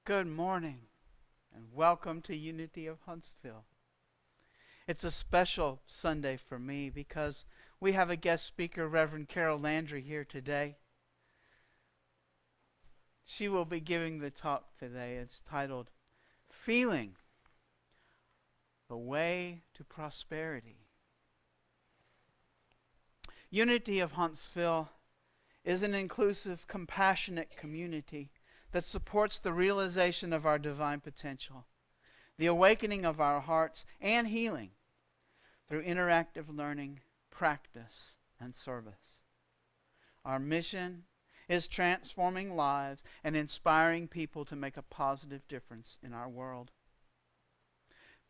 Good morning and welcome to Unity of Huntsville. It's a special Sunday for me because We have a guest speaker, Reverend Carol Landry, here today. She will be giving the talk today. It's titled, Feeling the Way to Prosperity. Unity of Huntsville is an inclusive, compassionate community that supports the realization of our divine potential, the awakening of our hearts, and healing through interactive learning, practice, and service. Our mission is transforming lives and inspiring people to make a positive difference in our world.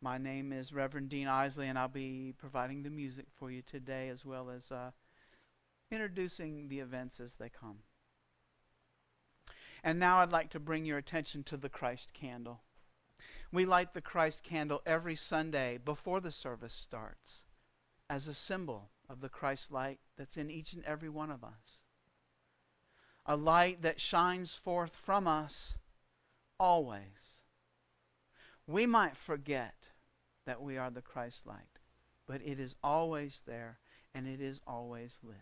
My name is Reverend Dean Isley, and I'll be providing the music for you today, as well as introducing the events as they come. And now I'd like to bring your attention to the Christ candle. We light the Christ candle every Sunday before the service starts as a symbol of the Christ light that's in each and every one of us. A light that shines forth from us always. We might forget that we are the Christ light, but it is always there and it is always lit.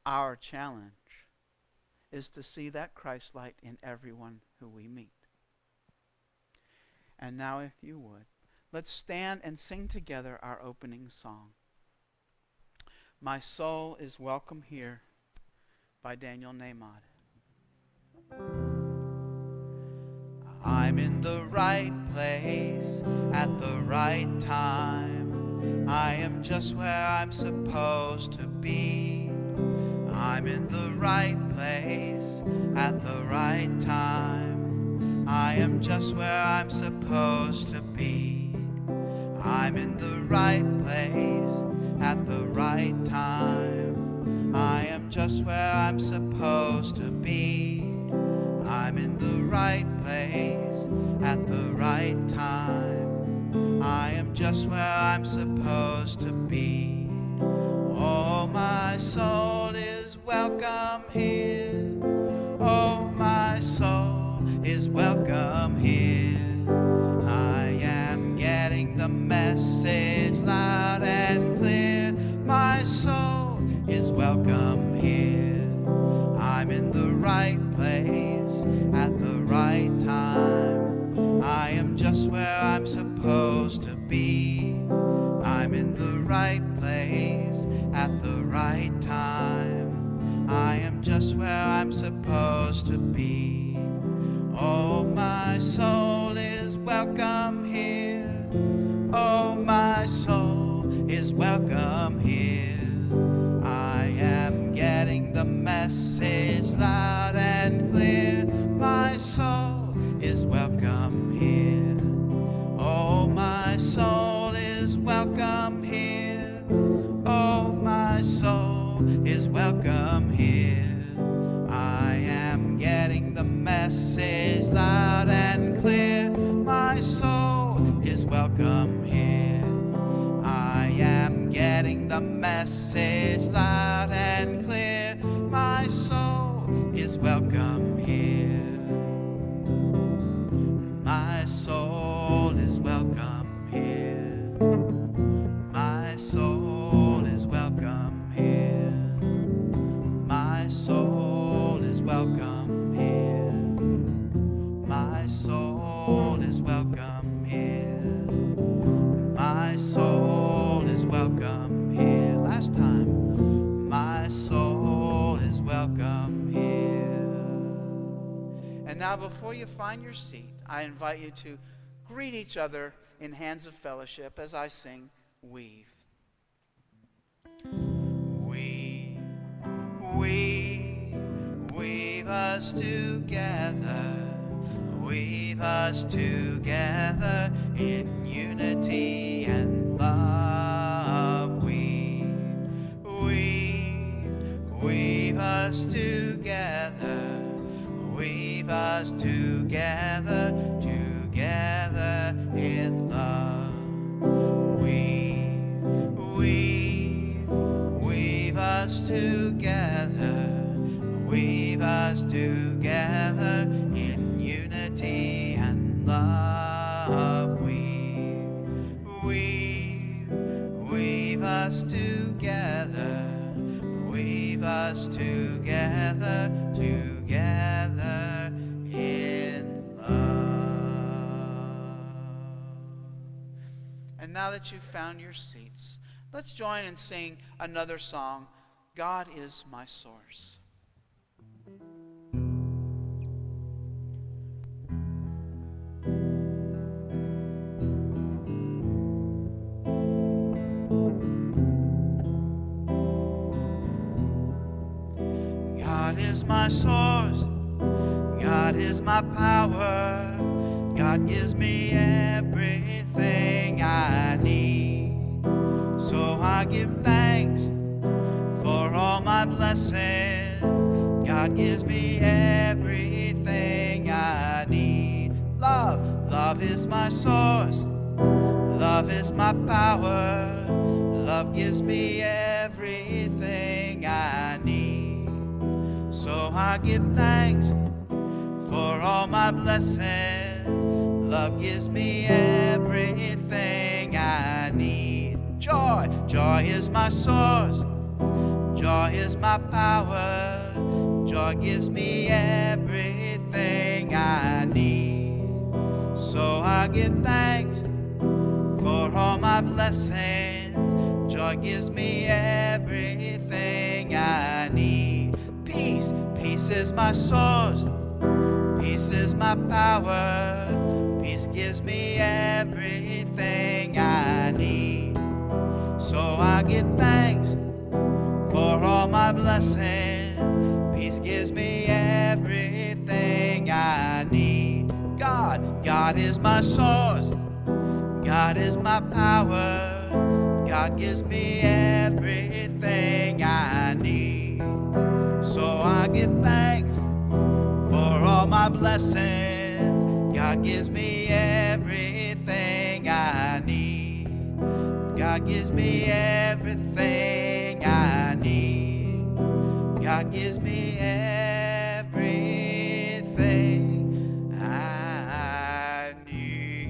Our challenge is to see that Christ light in everyone who we meet. And now, if you would, let's stand and sing together our opening song, My Soul is Welcome Here, by Daniel Nahmod. I'm in the right place at the right time. I am just where I'm supposed to be. I'm in the right place at the right time. I am just where I'm supposed to be. I'm in the right place at the right time. I am just where I'm supposed to be. I'm in the right place at the right time. I am just where I'm supposed to be. Oh, my soul is welcome here. Oh, my soul is welcome here. I am getting the message loud and clear. My soul is welcome here. I'm in the right place at the right time. I am just where I'm supposed to be. I'm in the right place at the right time. I am just where I'm supposed to be. Oh, my soul is welcome here. Oh, my soul is welcome here. I am getting the message loud and clear. My soul is welcome here. Oh, my soul is welcome here. Oh, my soul is welcome here. I am getting the message loud and clear. My soul is welcome here. I am getting the message loud and clear. My soul is welcome here. My soul is welcome here. My soul is welcome here. My soul is welcome here. My soul is welcome here. My soul is welcome here. Last time. My soul is welcome here. And now, before you find your seat, I invite you to greet each other in hands of fellowship as I sing Weave. Weave us together. Weave us together in unity and love. Weave us together. Weave us together, together in love. Weave us together. Weave us together in unity and love. Weave us together. And now that you've found your seats, let's join and sing another song, God is My Source. God is my source, God is my power, God gives me everything I need. So I give thanks for all my blessings, God gives me everything I need. Love is my source, love is my power, love gives me everything I need. So I give thanks for all my blessings, love gives me everything I need. Joy is my source, joy is my power, joy gives me everything I need. So I give thanks for all my blessings, joy gives me everything I need. Peace is my source, peace is my power, peace gives me everything I need. So I give thanks for all my blessings, peace gives me everything I need. God is my source, God is my power, God gives me everything I need. So I give thanks for all my blessings, God gives me everything I need. God gives me everything I need. God gives me everything I need.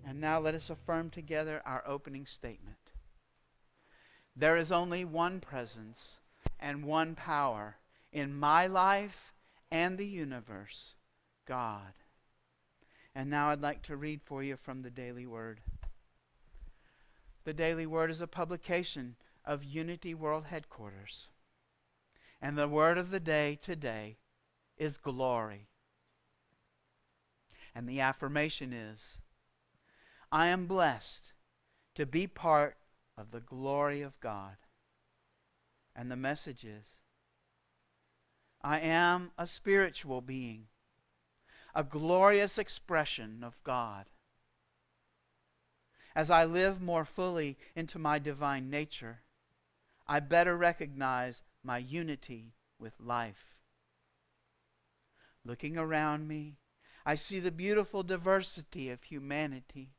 And now let us affirm together our opening statement. There is only one presence and one power in my life and the universe, God. And now I'd like to read for you from the Daily Word. The Daily Word is a publication of Unity World Headquarters. And the word of the day today is glory. And the affirmation is, I am blessed to be part of the glory of God. And the message is, I am a spiritual being, a glorious expression of God. As I live more fully into my divine nature, I better recognize my unity with life. Looking around me, I see the beautiful diversity of humanity.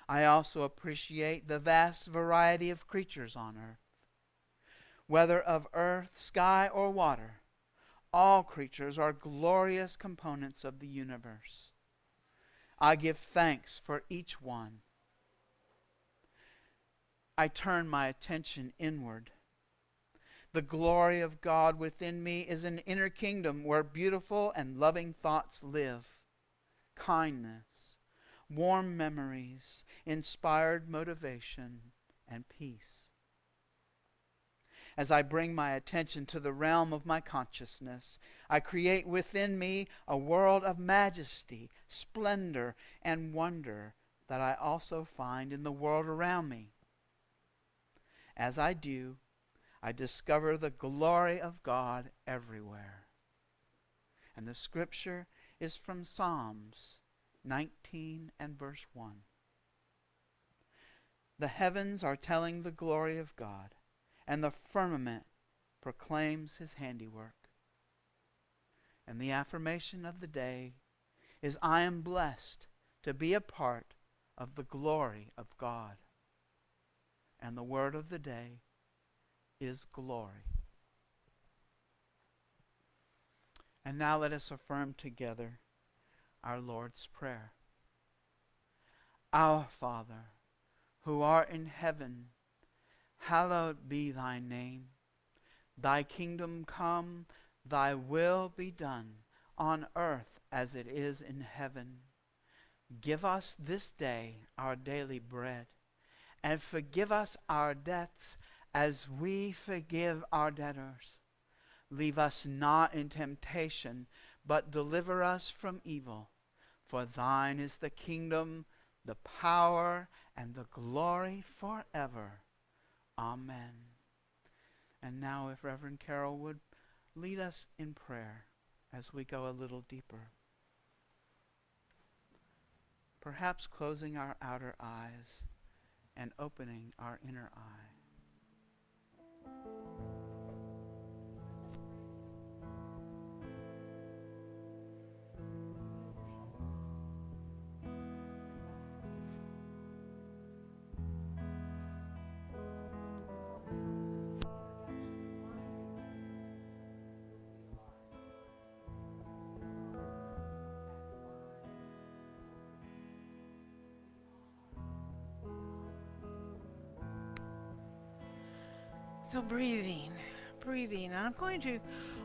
I also appreciate the vast variety of creatures on earth. Whether of earth, sky, or water, all creatures are glorious components of the universe. I give thanks for each one. I turn my attention inward. The glory of God within me is an inner kingdom where beautiful and loving thoughts live. Kindness, warm memories, inspired motivation, and peace. As I bring my attention to the realm of my consciousness, I create within me a world of majesty, splendor, and wonder that I also find in the world around me. As I do, I discover the glory of God everywhere. And the scripture is from Psalms 19 and verse 1. The heavens are telling the glory of God, and the firmament proclaims his handiwork. And the affirmation of the day is, I am blessed to be a part of the glory of God. And the word of the day is glory. And now let us affirm together our Lord's Prayer. Our Father, who art in heaven, hallowed be thy name. Thy kingdom come, Thy will be done on earth as it is in heaven. Give us this day our daily bread, and forgive us our debts as we forgive our debtors. Leave us not in temptation, but deliver us from evil. For thine is the kingdom, the power, and the glory forever. Amen. And now if Reverend Carol would lead us in prayer as we go a little deeper. Perhaps closing our outer eyes and opening our inner eye. So breathing. I'm going to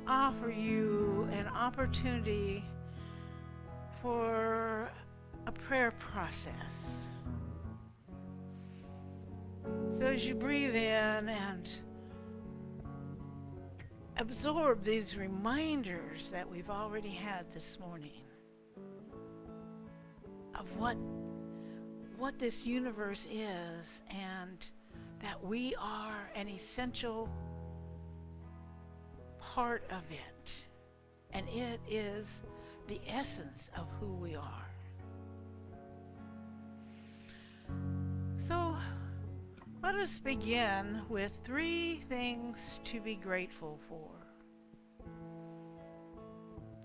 offer you an opportunity for a prayer process. So as you breathe in and absorb these reminders that we've already had this morning of what this universe is, and that we are an essential part of it, and it is the essence of who we are. So let us begin with 3 things to be grateful for.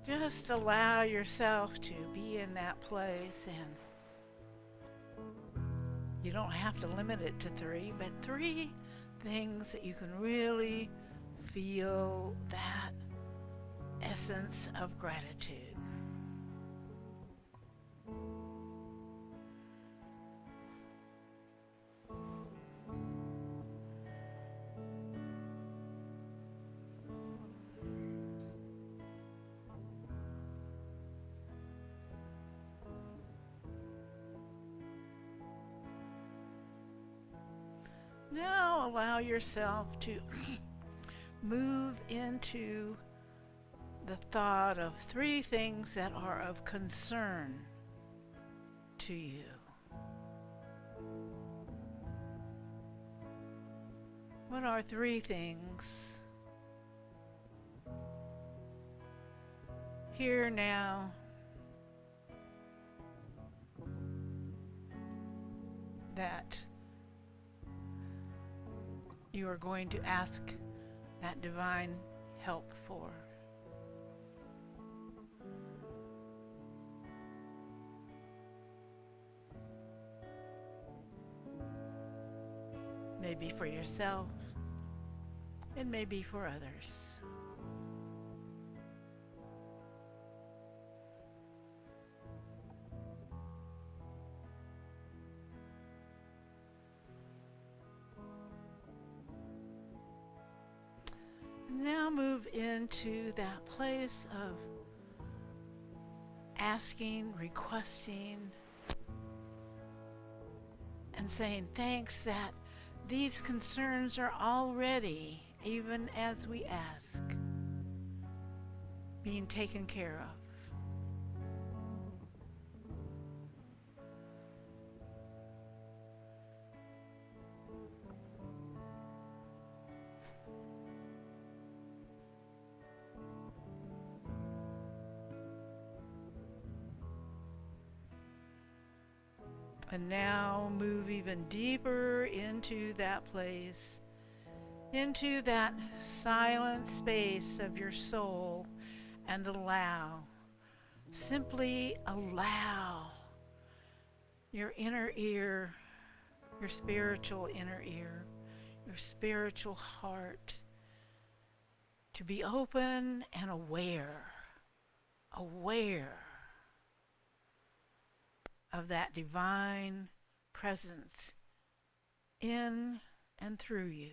Just allow yourself to be in that place, and you don't have to limit it to 3, but 3 things that you can really feel that essence of gratitude. Now allow yourself to move into the thought of 3 things that are of concern to you. What are 3 things here now that you are going to ask that divine help for? Maybe for yourself, and maybe for others. Now move into that place of asking, requesting, and saying thanks that these concerns are already, even as we ask, being taken care of. And now move even deeper into that place, into that silent space of your soul, and simply allow your inner ear, your spiritual inner ear, your spiritual heart to be open and aware of that divine presence in and through you.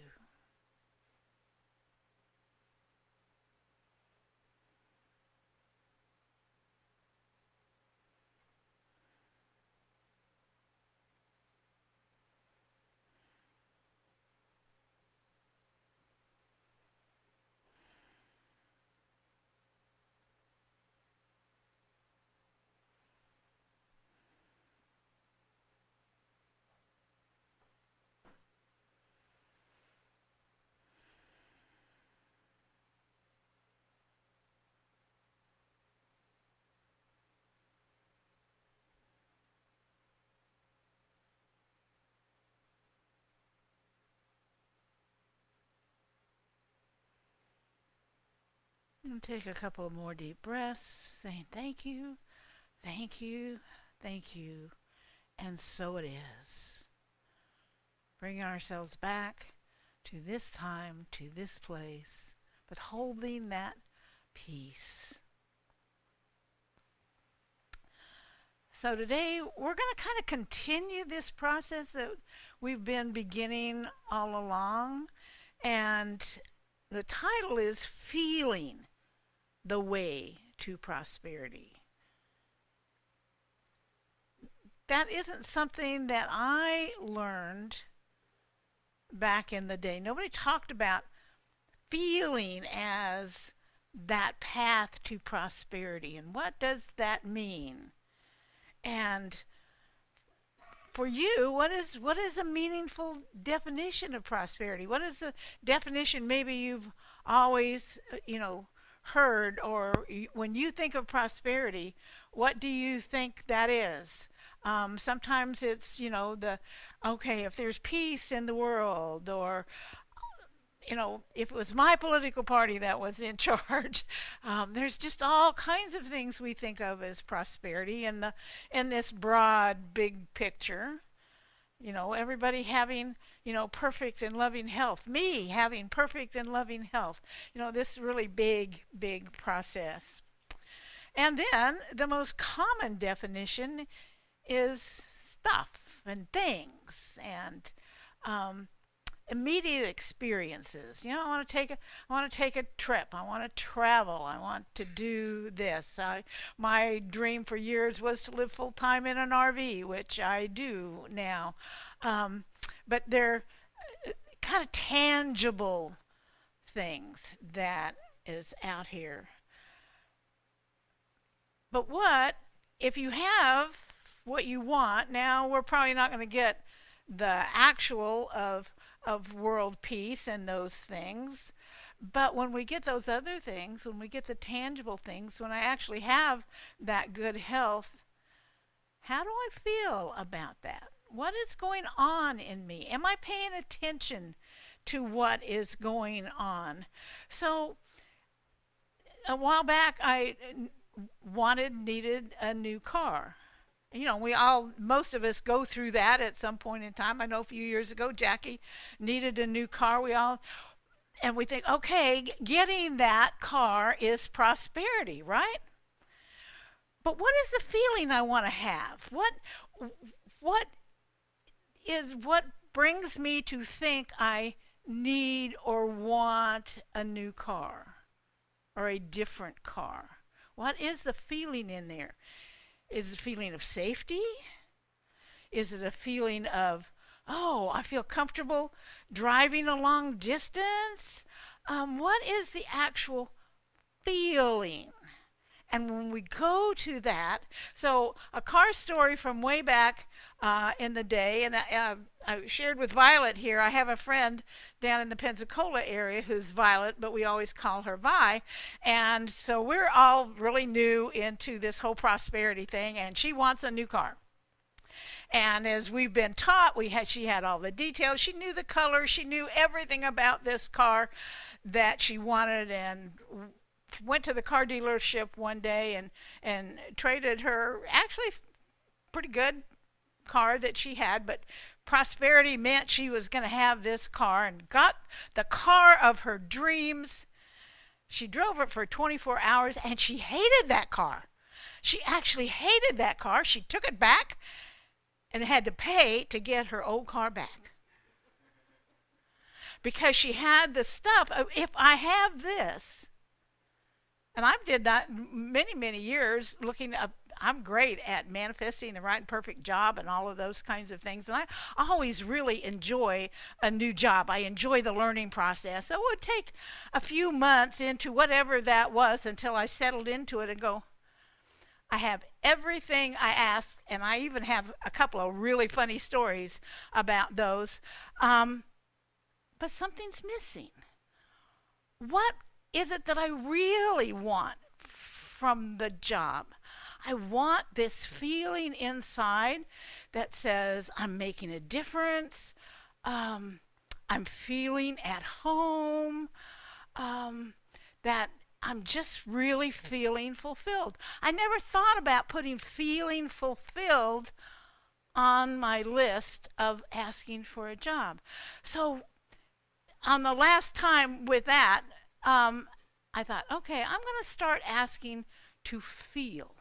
And take a couple more deep breaths, saying thank you, thank you, thank you, and so it is. Bringing ourselves back to this time, to this place, but holding that peace. So today we're going to kind of continue this process that we've been beginning all along. And the title is Feeling the Way to Prosperity. That isn't something that I learned back in the day. Nobody talked about feeling as that path to prosperity. And what does that mean? And for you, what is a meaningful definition of prosperity? What is the definition maybe you've always, heard, or when you think of prosperity, what do you think that is? Sometimes it's, okay, if there's peace in the world, or if it was my political party that was in charge, there's just all kinds of things we think of as prosperity in this broad, big picture. Everybody having, perfect and loving health. Me having perfect and loving health. This really big, big process. And then the most common definition is stuff and things and immediate experiences. I want to take a trip. I want to travel. I want to do this. My dream for years was to live full time in an RV, which I do now. But they're kind of tangible things that is out here. But what if you have what you want? Now we're probably not going to get the actual of world peace and those things. But when we get those other things, when we get the tangible things, when I actually have that good health, how do I feel about that? What is going on in me? Am I paying attention to what is going on? So a while back, I needed a new car. Most of us go through that at some point in time. I know a few years ago, Jackie needed a new car. And we think, okay, getting that car is prosperity, right? But what is the feeling I want to have? What brings me to think I need or want a new car or a different car? What is the feeling in there? Is it a feeling of safety? Is it a feeling of, oh, I feel comfortable driving a long distance? What is the actual feeling? And when we go to that, so a car story from way back in the day, and I shared with Violet here. I have a friend down in the Pensacola area who's Violet, but we always call her Vi. And so we're all really new into this whole prosperity thing, and she wants a new car. And as we've been taught, she had all the details. She knew the color. She knew everything about this car that she wanted, and went to the car dealership one day and traded her actually pretty good car that she had, but prosperity meant she was going to have this car, and got the car of her dreams. She drove it for 24 hours and she hated that car. She actually hated that car. She took it back and had to pay to get her old car back. Because she had the stuff of, if I have this, and I did that many, many years looking up. I'm great at manifesting the right and perfect job and all of those kinds of things. And I always really enjoy a new job. I enjoy the learning process. So it would take a few months into whatever that was until I settled into it and go, I have everything I asked, and I even have a couple of really funny stories about those. But something's missing. What is it that I really want from the job? I want this feeling inside that says I'm making a difference. I'm feeling at home. That I'm just really feeling fulfilled. I never thought about putting feeling fulfilled on my list of asking for a job. So on the last time with that, um, I thought, okay, I'm going to start asking to feel.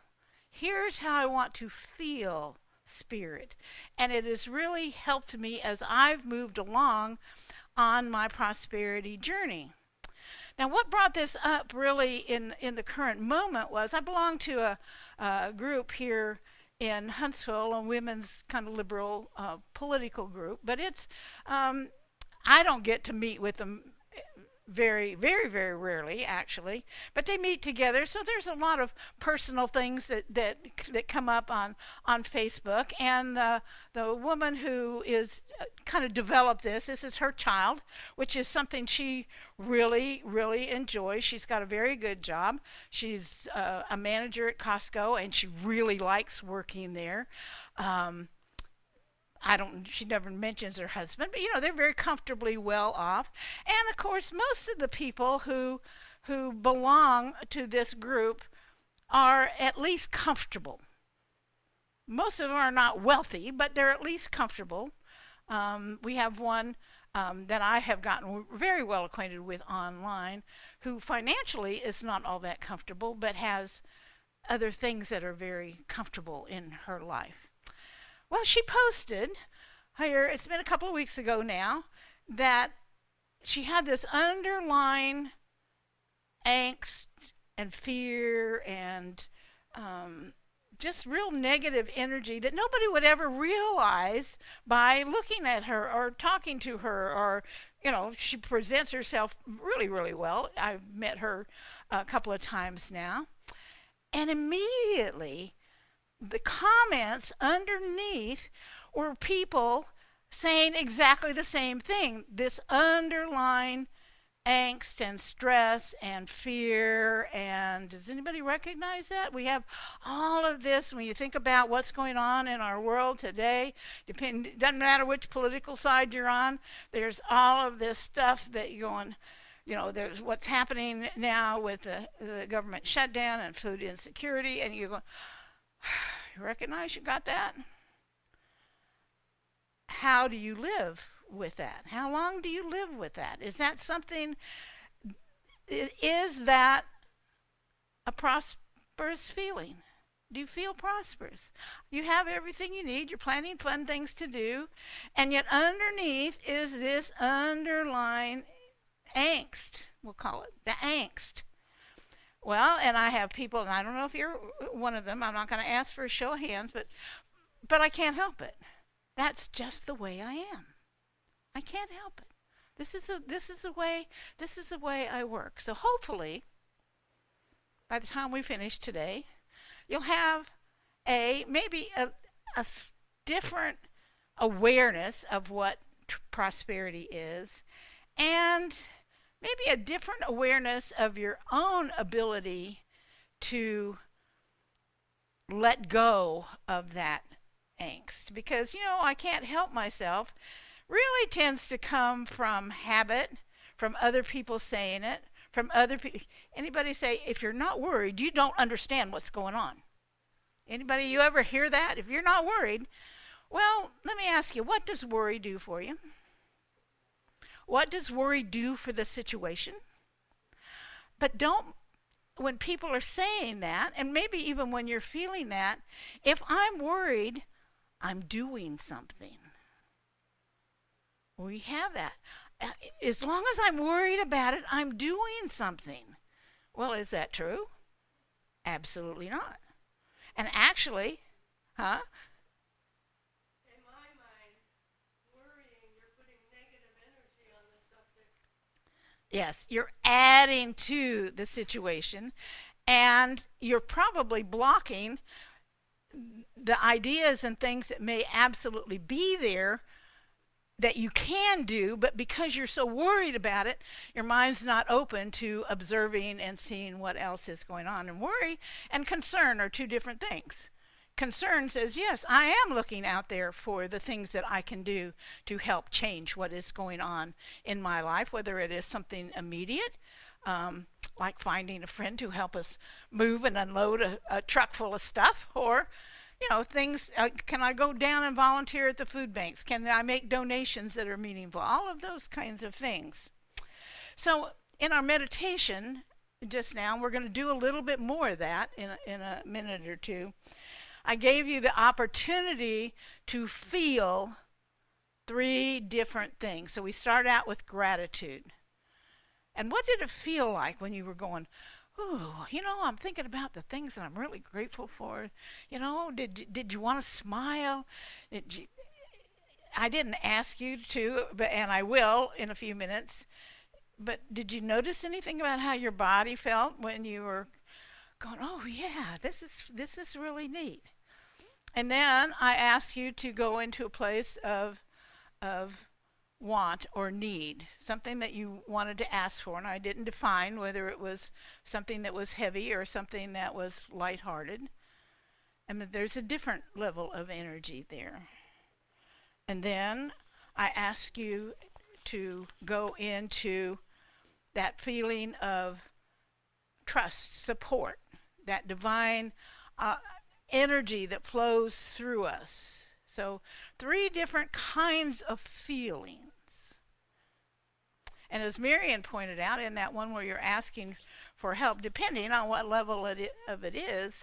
Here's how I want to feel spirit. And it has really helped me as I've moved along on my prosperity journey. Now, what brought this up really in the current moment was I belong to a group here in Huntsville, a women's kind of liberal political group, but I don't get to meet with them very rarely, actually. But they meet together, so there's a lot of personal things that come up on Facebook. And the woman who is kind of developed this is her child, which is something she really enjoys. She's got a very good job. She's a manager at Costco, and she really likes working there. Um, she never mentions her husband, but they're very comfortably well off. And of course, most of the people who belong to this group are at least comfortable. Most of them are not wealthy, but they're at least comfortable. We have one that I have gotten very well acquainted with online, who financially is not all that comfortable, but has other things that are very comfortable in her life. Well, she posted here, it's been a couple of weeks ago now, that she had this underlying angst and fear and just real negative energy that nobody would ever realize by looking at her or talking to her, or she presents herself really well. I've met her a couple of times now, and immediately the comments underneath were people saying exactly the same thing. This underlying angst and stress and fear. And does anybody recognize that? We have all of this when you think about what's going on in our world today. Doesn't matter which political side you're on, there's all of this stuff that you're going, there's what's happening now with the government shutdown and food insecurity, and you're going, you recognize you got that? How do you live with that? How long do you live with that? Is that something, is that a prosperous feeling? Do you feel prosperous? You have everything you need. You're planning fun things to do. And yet underneath is this underlying angst, we'll call it, the angst. Well, and I have people, and I don't know if you're one of them. I'm not going to ask for a show of hands, but I can't help it. That's just the way I am. I can't help it. This is the way I work. So hopefully, by the time we finish today, you'll have maybe a different awareness of what prosperity is, and maybe a different awareness of your own ability to let go of that angst. Because, I can't help myself really tends to come from habit, from other people saying it, from other people. Anybody say, if you're not worried, you don't understand what's going on? Anybody, you ever hear that? If you're not worried, well, let me ask you, what does worry do for you? What does worry do for the situation? But when people are saying that, and maybe even when you're feeling that, if I'm worried, I'm doing something. We have that. As long as I'm worried about it, I'm doing something. Well, is that true? Absolutely not. And actually, huh? In my mind, worrying, you're putting negative energy on the subject. Yes, you're adding to the situation, and you're probably blocking the ideas and things that may absolutely be there that you can do, but because you're so worried about it, your mind's not open to observing and seeing what else is going on. And worry and concern are two different things. Concern says, yes, I am looking out there for the things that I can do to help change what is going on in my life, whether it is something immediate, like finding a friend to help us move and unload a truck full of stuff, or things. Can I go down and volunteer at the food banks? Can I make donations that are meaningful? All of those kinds of things. So in our meditation just now, we're going to do a little bit more of that in a minute or two. I gave you the opportunity to feel 3 different things. So we start out with gratitude. And what did it feel like when you were going, ooh, I'm thinking about the things that I'm really grateful for. Did you want to smile? I didn't ask you to, and I will in a few minutes. But did you notice anything about how your body felt when you were going, oh yeah, this is really neat? And then I asked you to go into a place of want or need, something that you wanted to ask for, and I didn't define whether it was something that was heavy or something that was lighthearted. And there's a different level of energy there. And then I ask you to go into that feeling of trust, support, that divine energy that flows through us. So 3 different kinds of feelings. And as Marian pointed out, in that one where you're asking for help, depending on what level of it is,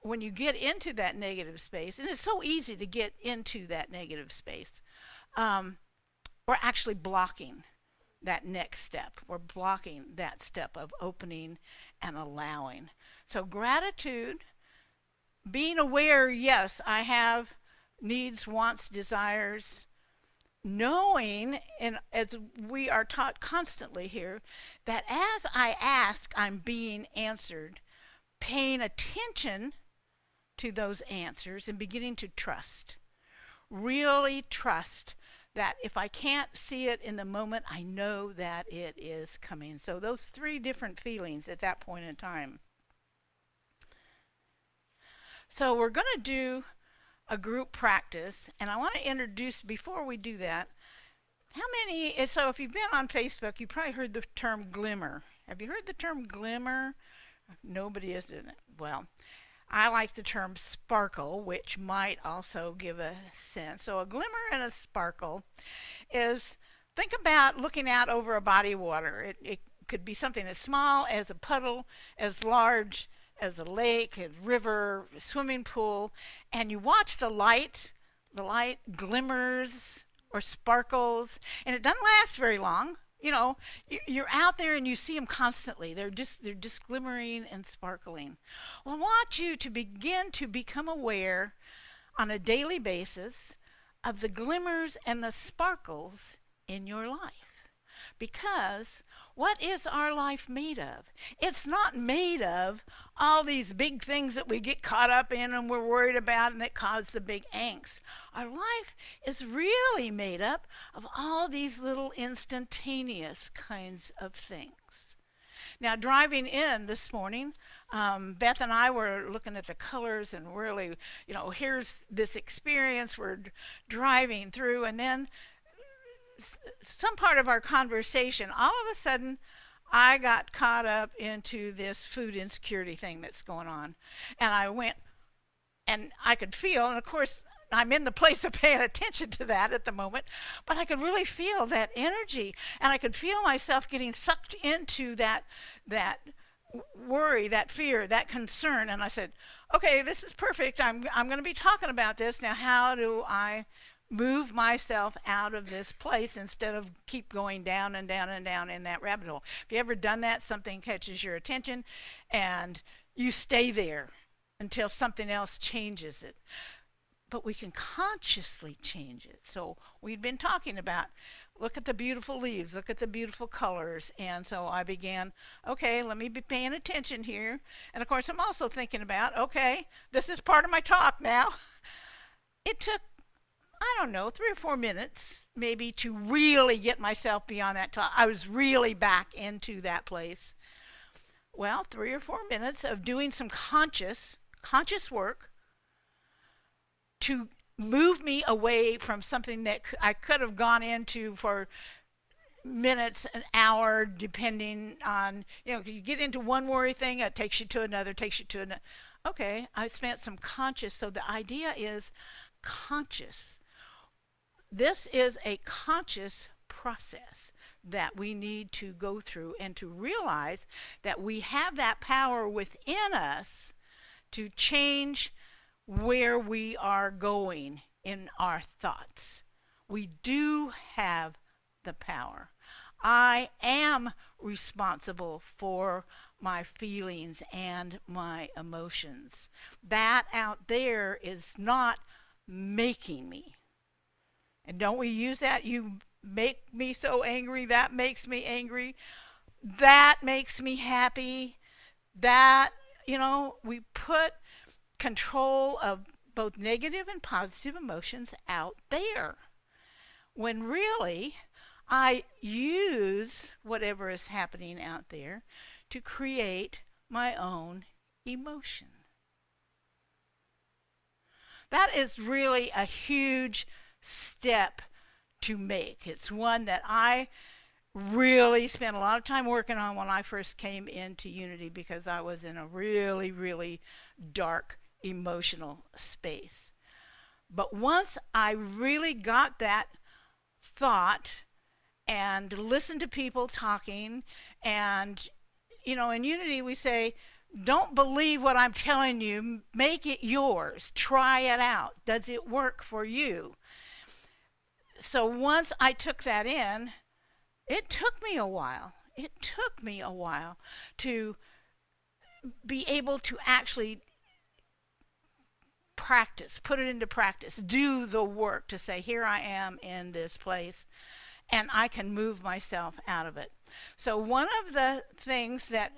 when you get into that negative space, and it's so easy to get into that negative space, we're actually blocking that next step. We're blocking that step of opening and allowing. So gratitude, being aware, yes, I have needs, wants, desires, knowing, and as we are taught constantly here, that as I ask, I'm being answered, paying attention to those answers and beginning to trust. Really trust that if I can't see it in the moment, I know that it is coming. So those 3 different feelings at that point in time. So we're going to do a group practice, and I want to introduce, before we do that, so if you've been on Facebook, you probably heard the term glimmer. Have you heard the term glimmer? Nobody is in it. Well, I like the term sparkle, which might also give a sense. So a glimmer and a sparkle is, think about looking out over a body of water. It could be something as small as a puddle, as large as a lake, a river, a swimming pool, and you watch the light glimmers or sparkles, and it doesn't last very long. You're out there and you see them constantly. They're just glimmering and sparkling. Well, I want you to begin to become aware on a daily basis of the glimmers and the sparkles in your life. Because what is our life made of? It's not made of all these big things that we get caught up in and we're worried about and that cause the big angst. Our life is really made up of all these little instantaneous kinds of things. Now, driving in this morning, Beth and I were looking at the colors and really, here's this experience we're driving through, and then some part of our conversation, all of a sudden, I got caught up into this food insecurity thing that's going on. And I went, and I could feel, and of course, I'm in the place of paying attention to that at the moment, but I could really feel that energy, and I could feel myself getting sucked into that worry, that fear, that concern. And I said, okay, this is perfect. I'm going to be talking about this. Now, how do I move myself out of this place instead of keep going down and down and down in that rabbit hole? Have you ever done that? Something catches your attention and you stay there until something else changes it. But we can consciously change it. So we've been talking about, look at the beautiful leaves, look at the beautiful colors. And so I began, okay, let me be paying attention here. And of course, I'm also thinking about, okay, this is part of my talk now. It took, I don't know, 3 or 4 minutes maybe to really get myself beyond that talk. I was really back into that place. Well, 3 or 4 minutes of doing some conscious work to move me away from something that I could have gone into for minutes, an hour, depending on, you get into one worry thing, it takes you to another, takes you to another. Okay, I spent some conscious, so the idea is conscious. This is a conscious process that we need to go through and to realize that we have that power within us to change where we are going in our thoughts. We do have the power. I am responsible for my feelings and my emotions. That out there is not making me. And don't we use that? You make me so angry, that makes me angry, that makes me happy. That, we put control of both negative and positive emotions out there. When really, I use whatever is happening out there to create my own emotion. That is really a huge step to make. It's one that I really spent a lot of time working on when I first came into Unity, because I was in a really, really dark emotional space. But once I really got that thought and listened to people talking, and in Unity we say, don't believe what I'm telling you, make it yours, try it out, does it work for you? So once I took that in, it took me a while. It took me a while to be able to actually practice, put it into practice, do the work to say, here I am in this place, and I can move myself out of it. So one of the things that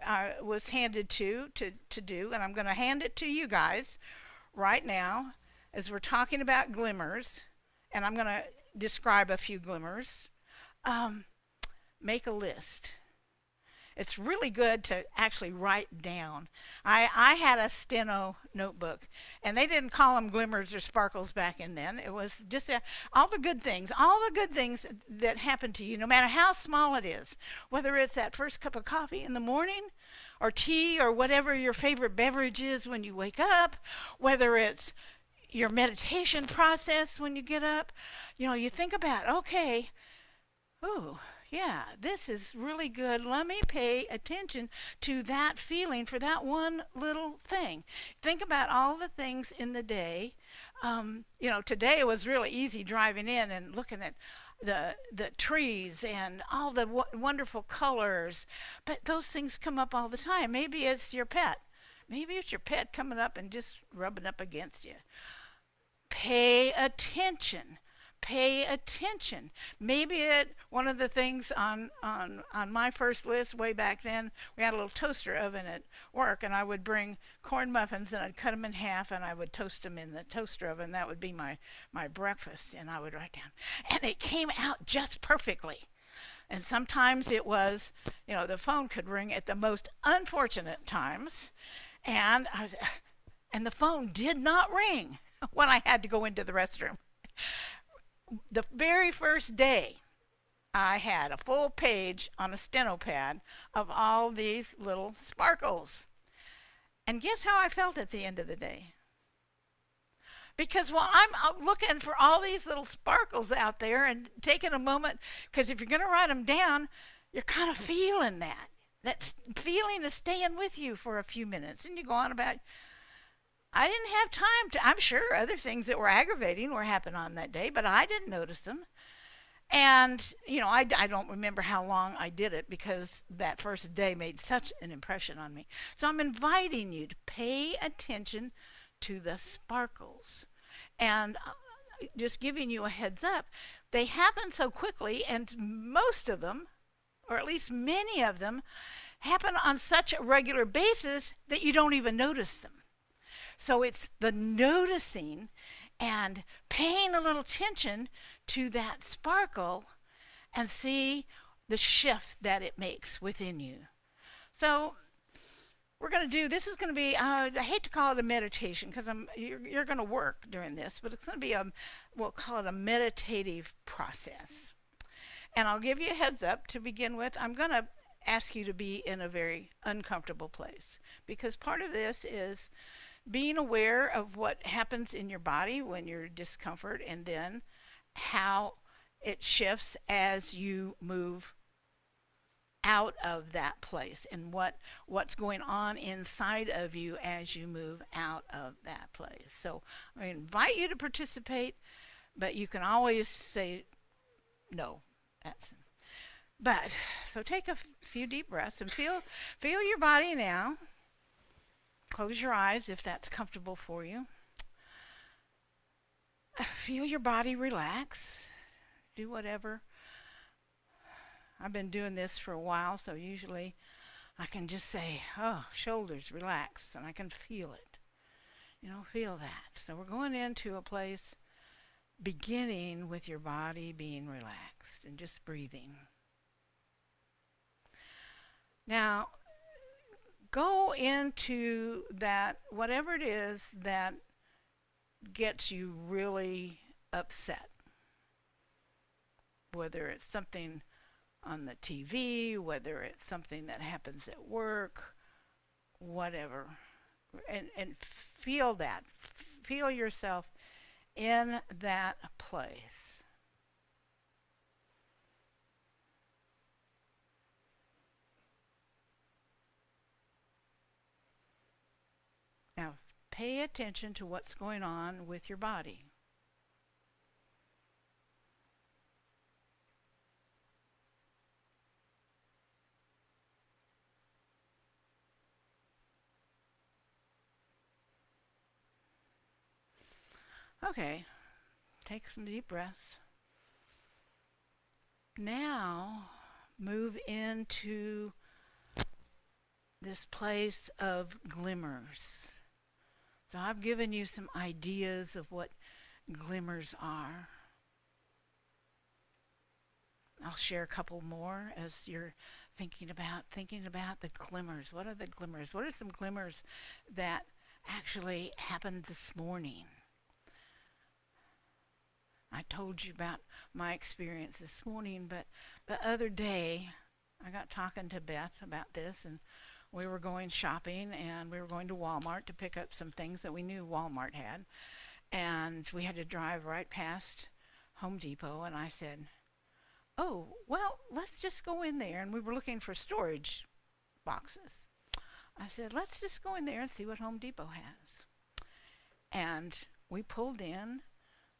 I was handed to do, and I'm going to hand it to you guys right now, as we're talking about glimmers, and I'm going to describe a few glimmers. Make a list. It's really good to actually write down. I had a steno notebook, and they didn't call them glimmers or sparkles back in then. It was just all the good things that happen to you, no matter how small it is, whether it's that first cup of coffee in the morning or tea or whatever your favorite beverage is when you wake up, whether it's your meditation process when you get up. You think about, okay, ooh, yeah, this is really good. Let me pay attention to that feeling for that one little thing. Think about all the things in the day. Today it was really easy driving in and looking at the trees and all the wonderful colors. But those things come up all the time. Maybe it's your pet. Maybe it's your pet coming up and just rubbing up against you. Pay attention. Pay attention. Maybe one of the things on my first list way back then, we had a little toaster oven at work, and I would bring corn muffins and I'd cut them in half and I would toast them in the toaster oven. That would be my breakfast, and I would write down. And it came out just perfectly. And sometimes it was, the phone could ring at the most unfortunate times, and the phone did not ring when I had to go into the restroom. The very first day, I had a full page on a steno pad of all these little sparkles. And guess how I felt at the end of the day? Because while I'm out looking for all these little sparkles out there and taking a moment, because if you're going to write them down, you're kind of feeling that. That feeling is staying with you for a few minutes. And you go on about, I didn't have time to, I'm sure other things that were aggravating were happening on that day, but I didn't notice them. And, I don't remember how long I did it, because that first day made such an impression on me. So I'm inviting you to pay attention to the sparkles. And just giving you a heads up, they happen so quickly, and most of them, or at least many of them, happen on such a regular basis that you don't even notice them. So it's the noticing and paying a little attention to that sparkle and see the shift that it makes within you. So we're going to do, this is going to be, I hate to call it a meditation, because you're going to work during this, but it's going to be we'll call it a meditative process. And I'll give you a heads up to begin with. I'm going to ask you to be in a very uncomfortable place because part of this is being aware of what happens in your body when you're discomfort and then how it shifts as you move out of that place and what's going on inside of you as you move out of that place. So I invite you to participate, but you can always say no. That's but so take a few deep breaths and feel your body now. Close your eyes if that's comfortable for you. Feel your body relax. Do whatever. I've been doing this for a while, so usually I can just say, oh, shoulders relax, and I can feel it. Feel that. So we're going into a place beginning with your body being relaxed and just breathing. Now, go into that, whatever it is that gets you really upset. Whether it's something on the TV, whether it's something that happens at work, whatever. And feel that. Feel yourself in that place. Now, pay attention to what's going on with your body. Okay, take some deep breaths. Now, move into this place of glimmers. So I've given you some ideas of what glimmers are. I'll share a couple more as you're thinking about the glimmers. What are the glimmers? What are some glimmers that actually happened this morning? I told you about my experience this morning, but the other day I got talking to Beth about this, and we were going shopping, and we were going to Walmart to pick up some things that we knew Walmart had, and we had to drive right past Home Depot, and I said, oh, well, let's just go in there, and we were looking for storage boxes. I said, let's just go in there and see what Home Depot has. And we pulled in.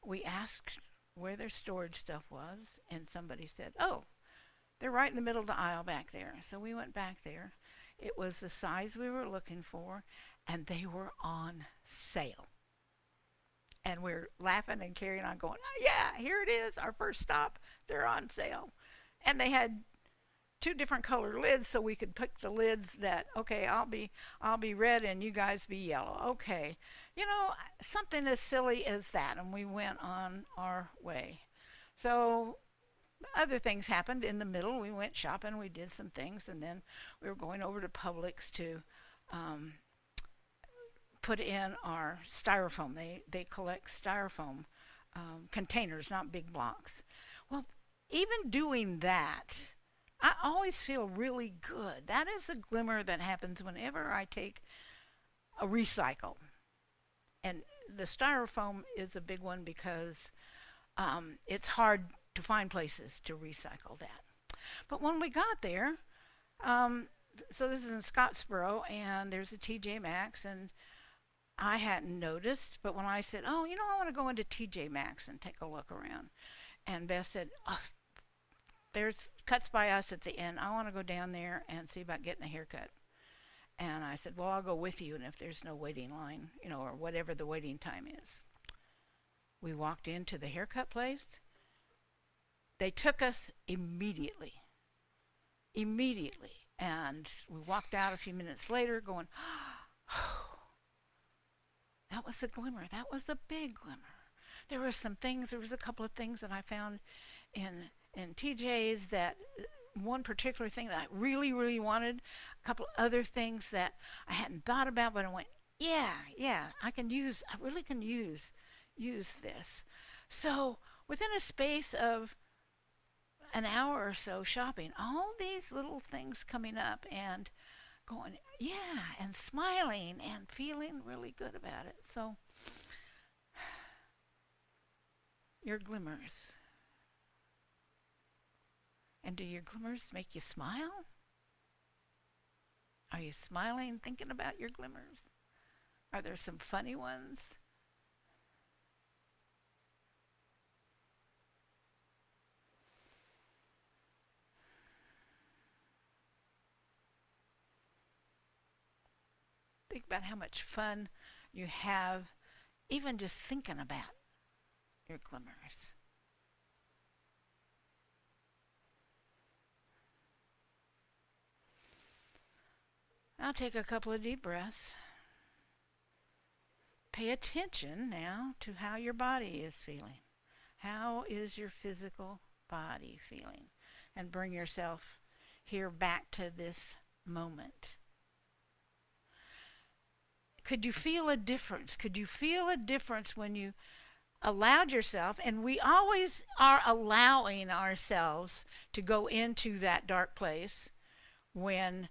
We asked where their storage stuff was, and somebody said, oh, they're right in the middle of the aisle back there. So we went back there. It was the size we were looking for, and they were on sale. And we're laughing and carrying on going, oh, yeah, here it is, our first stop. They're on sale. And they had 2 different color lids, so we could pick the lids that, okay, I'll be red and you guys be yellow. Okay. Something as silly as that, and we went on our way. So other things happened in the middle. We went shopping, we did some things, and then we were going over to Publix to put in our styrofoam. They collect styrofoam containers, not big blocks. Well, even doing that, I always feel really good. That is a glimmer that happens whenever I take a recycle. And the styrofoam is a big one because it's hard to find places to recycle that. But when we got there, so this is in Scottsboro, and there's a TJ Maxx, and I hadn't noticed, but when I said, oh, I want to go into TJ Maxx and take a look around, and Beth said, oh, there's Cuts by us at the end. I want to go down there and see about getting a haircut. And I said, well, I'll go with you, and if there's no waiting line, or whatever the waiting time is. We walked into the haircut place. They took us immediately. And we walked out a few minutes later going, oh, that was a glimmer. That was a big glimmer. There was a couple of things that I found in TJ's, that one particular thing that I really, really wanted, a couple other things that I hadn't thought about, but I went, yeah, I really can use this. So within a space of an hour or so shopping, all these little things coming up and going, yeah, and smiling and feeling really good about it. So, your glimmers. And do your glimmers make you smile? Are you smiling thinking about your glimmers? Are there some funny ones? Think about how much fun you have even just thinking about your glimmers. Now take a couple of deep breaths. Pay attention now to how your body is feeling. How is your physical body feeling? And bring yourself here back to this moment. Could you feel a difference? Could you feel a difference when you allowed yourself, and we always are allowing ourselves to go into that dark place when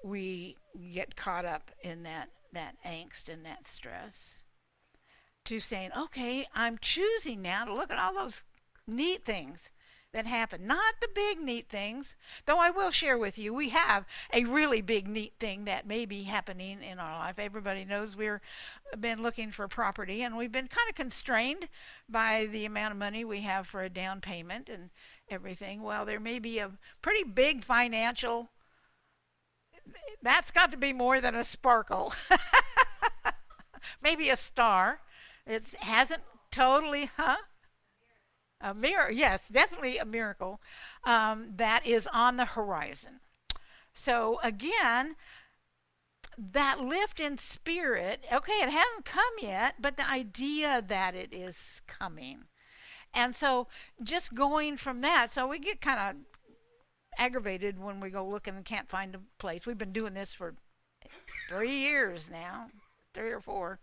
we get caught up in that angst and that stress, to saying, okay, I'm choosing now to look at all those neat things that happen. Not the big neat things, though I will share with you, we have a really big neat thing that may be happening in our life. Everybody knows we've been looking for property, and we've been kind of constrained by the amount of money we have for a down payment and everything. Well, there may be a pretty big financial, that's got to be more than a sparkle. Maybe a star. It hasn't totally, a miracle, yes, definitely a miracle that is on the horizon. So again, that lift in spirit, okay, it hasn't come yet, but the idea that it is coming. And so just going from that, so we get kind of aggravated when we go looking and can't find a place. We've been doing this for 3 years now, 3 or 4.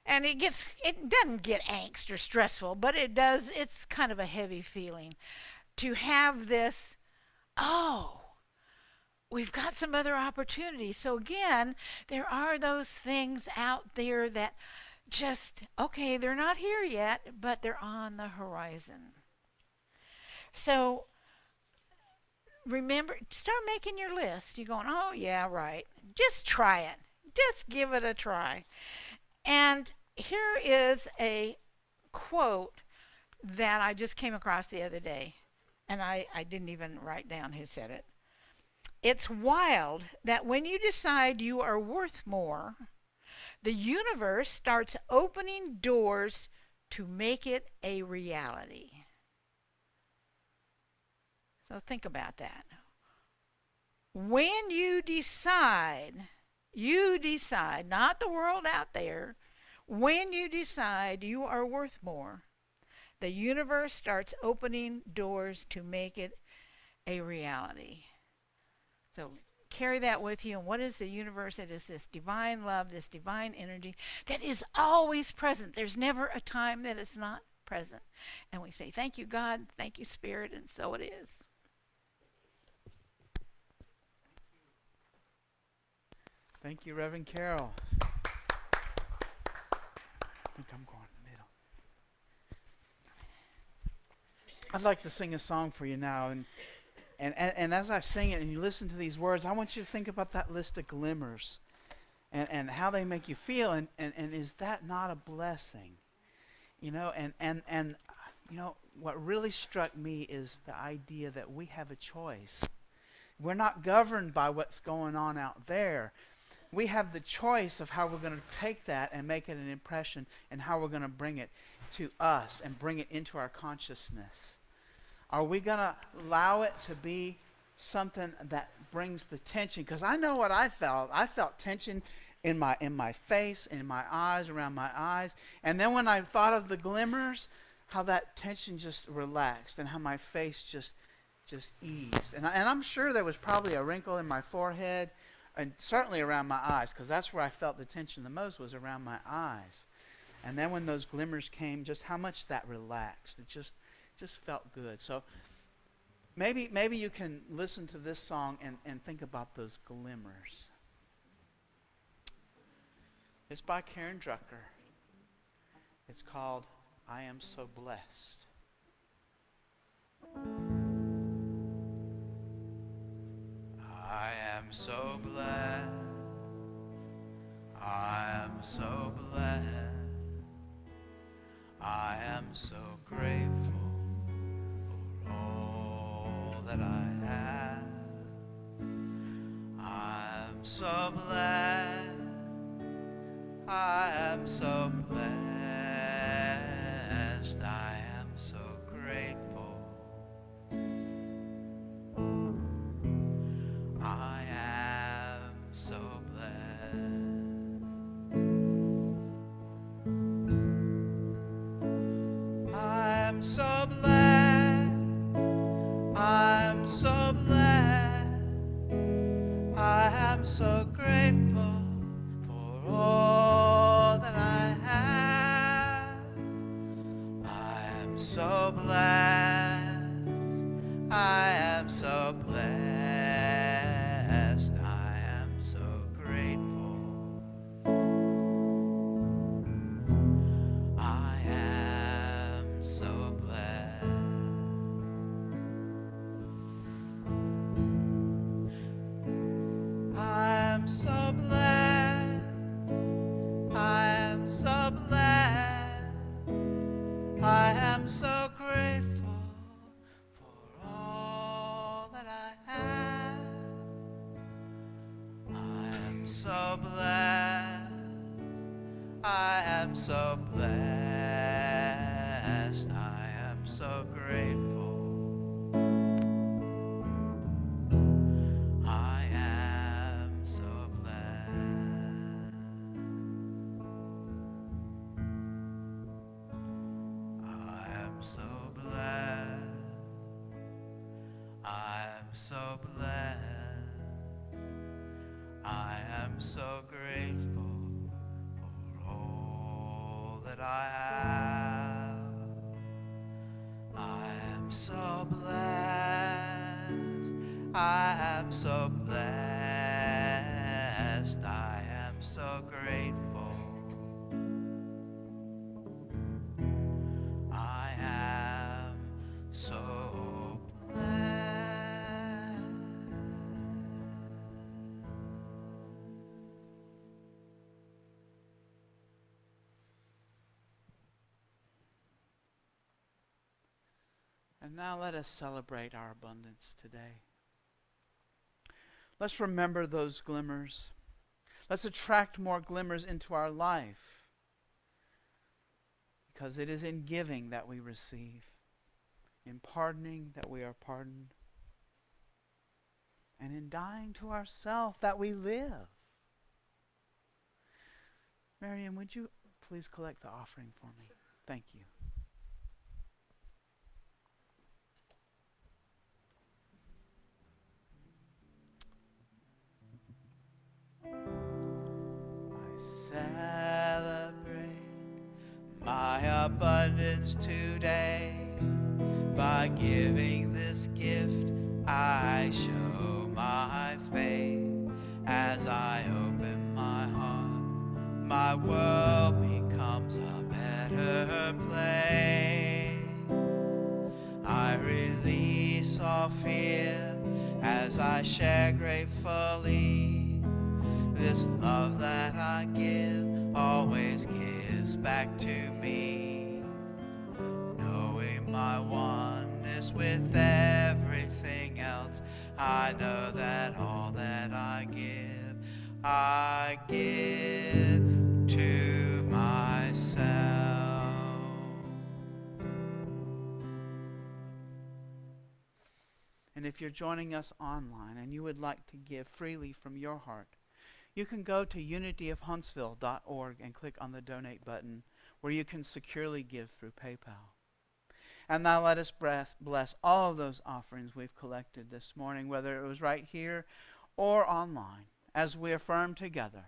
And it doesn't get angst or stressful, but it's kind of a heavy feeling to have this, oh, we've got some other opportunities. So again, there are those things out there that just, okay, they're not here yet, but they're on the horizon. So remember, start making your list. You're going, oh yeah, right. Just try it. Just give it a try. And here is a quote that I just came across the other day, and I didn't even write down who said it. It's wild that when you decide you are worth more, the universe starts opening doors to make it a reality. So think about that. When you decide, not the world out there, when you decide you are worth more, the universe starts opening doors to make it a reality. So carry that with you. And what is the universe? It is this divine love, this divine energy that is always present. There's never a time that it's not present. And we say, thank you, God. Thank you, Spirit. And so it is. Thank you, Reverend Carol. I think I'm going in the middle. I'd like to sing a song for you now. And as I sing it and you listen to these words, I want you to think about that list of glimmers and how they make you feel. And is that not a blessing? You know, and you know, what really struck me is the idea that we have a choice. We're not governed by what's going on out there. We have the choice of how we're going to take that and make it an impression, and how we're going to bring it to us and bring it into our consciousness. Are we going to allow it to be something that brings the tension? Because I know what I felt. I felt tension in my face, in my eyes, around my eyes. And then when I thought of the glimmers, how that tension just relaxed and how my face just eased. And I'm sure there was probably a wrinkle in my forehead, and certainly around my eyes, because that's where I felt the tension the most, was around my eyes. And then when those glimmers came, just how much that relaxed. It just felt good. So Maybe you can listen to this song and think about those glimmers. It's by Karen Drucker. It's called I Am So Blessed. I am so blessed. I am so blessed. I am so grateful for all that I have. I am so blessed. I am so blessed. I am so grateful. I am so blessed. I am so blessed. I am so blessed. I am so grateful for all that I have. I am so blessed. I am so blessed. I am so grateful. I am so blessed. I am so blessed. I am so blessed. I am so grateful for all that I have. I am so blessed. I am so blessed. I am so grateful. I am so blessed. I am so blessed. I am so blessed. I am so grateful for all that I have. I am so blessed. I am so blessed. I am so grateful. I am so blessed. And now let us celebrate our abundance today. Let's remember those glimmers. Let's attract more glimmers into our life. Because it is in giving that we receive, in pardoning that we are pardoned, and in dying to ourselves that we live. Miriam, would you please collect the offering for me? Thank you. Celebrate my abundance today. By giving this gift, I show my faith. As I open my heart, my world becomes a better place. I release all fear as I share gratefully. This love that I give always gives back to me. Knowing my oneness with everything else, I know that all that I give to myself. And if you're joining us online and you would like to give freely from your heart, you can go to unityofhuntsville.org and click on the donate button where you can securely give through PayPal. And now let us bless all of those offerings we've collected this morning, whether it was right here or online, as we affirm together.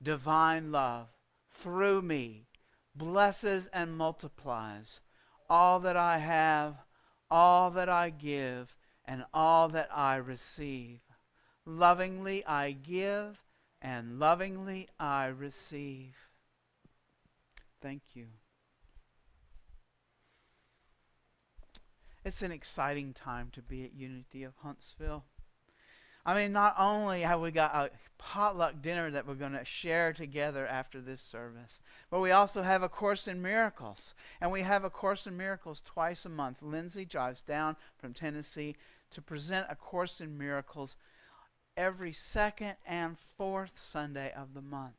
Divine love through me blesses and multiplies all that I have, all that I give and all that I receive. Lovingly I give and lovingly I receive. Thank you. It's an exciting time to be at Unity of Huntsville. I mean, not only have we got a potluck dinner that we're going to share together after this service, but we also have a Course in Miracles. And we have a Course in Miracles twice a month. Lindsay drives down from Tennessee to present a Course in Miracles every second and fourth Sunday of the month.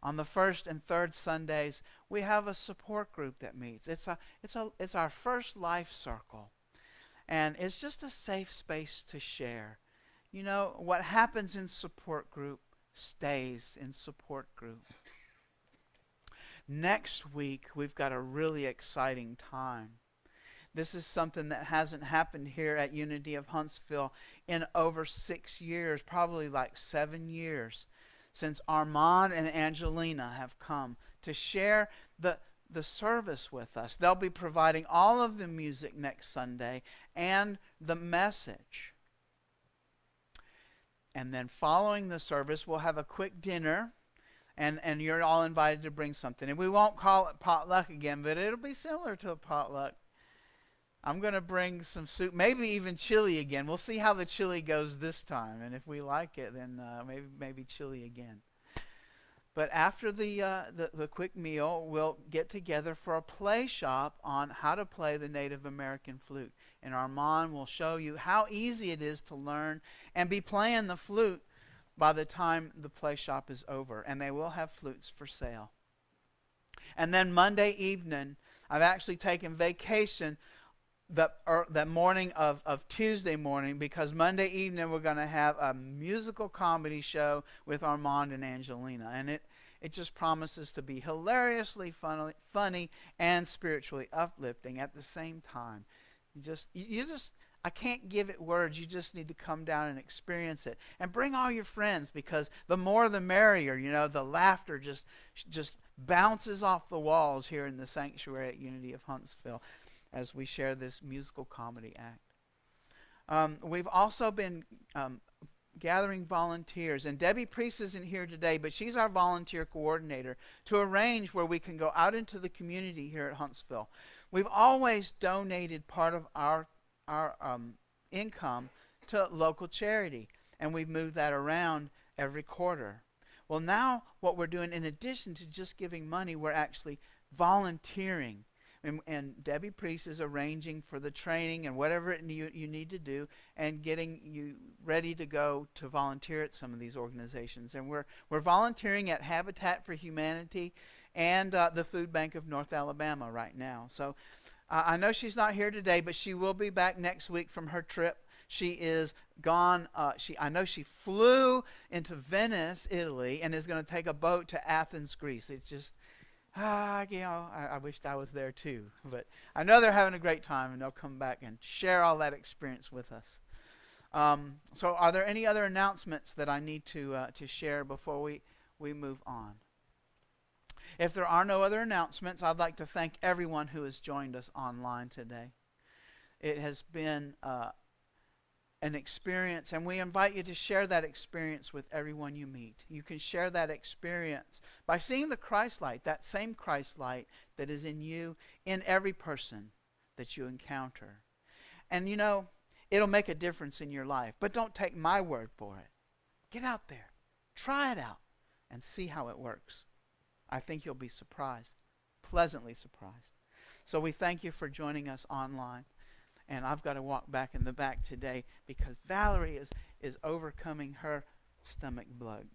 On the first and third Sundays, we have a support group that meets. It's our first life circle. And it's just a safe space to share. You know, what happens in support group stays in support group. Next week, we've got a really exciting time. This is something that hasn't happened here at Unity of Huntsville in over 6 years, probably like 7 years, since Armand and Angelina have come to share the service with us. They'll be providing all of the music next Sunday and the message. And then following the service, we'll have a quick dinner, and you're all invited to bring something. And we won't call it potluck again, but it'll be similar to a potluck. I'm going to bring some soup, maybe even chili again. We'll see how the chili goes this time, and if we like it, then maybe chili again. But after the quick meal, we'll get together for a play shop on how to play the Native American flute. And Armand will show you how easy it is to learn and be playing the flute by the time the play shop is over. And they will have flutes for sale. And then Monday evening, I've actually taken vacation that morning of Tuesday morning, because Monday evening we're going to have a musical comedy show with Armand and Angelina. And it just promises to be hilariously funny and spiritually uplifting at the same time. I can't give it words. You just need to come down and experience it. And bring all your friends, because the more the merrier. You know, the laughter just bounces off the walls here in the sanctuary at Unity of Huntsville as we share this musical comedy act. We've also been gathering volunteers. And Debbie Priest isn't here today, but she's our volunteer coordinator to arrange where we can go out into the community here at Huntsville. We've always donated part of our income to local charity, and we've moved that around every quarter. Well, now what we're doing, in addition to just giving money, we're actually volunteering. And Debbie Priest is arranging for the training and whatever you need to do, and getting you ready to go to volunteer at some of these organizations. And we're volunteering at Habitat for Humanity and the Food Bank of North Alabama right now. So I know she's not here today, but she will be back next week from her trip. She is gone. I know she flew into Venice, Italy, and is going to take a boat to Athens, Greece. It's just, I wished I was there too. But I know they're having a great time, and they'll come back and share all that experience with us. So are there any other announcements that I need to share before we move on? If there are no other announcements, I'd like to thank everyone who has joined us online today. It has been an experience, and we invite you to share that experience with everyone you meet. You can share that experience by seeing the Christ light, that same Christ light that is in you, in every person that you encounter. And you know, it'll make a difference in your life. But don't take my word for it. Get out there, try it out, and see how it works. I think you'll be surprised, pleasantly surprised. So we thank you for joining us online. And I've got to walk back in the back today because Valerie is overcoming her stomach bug.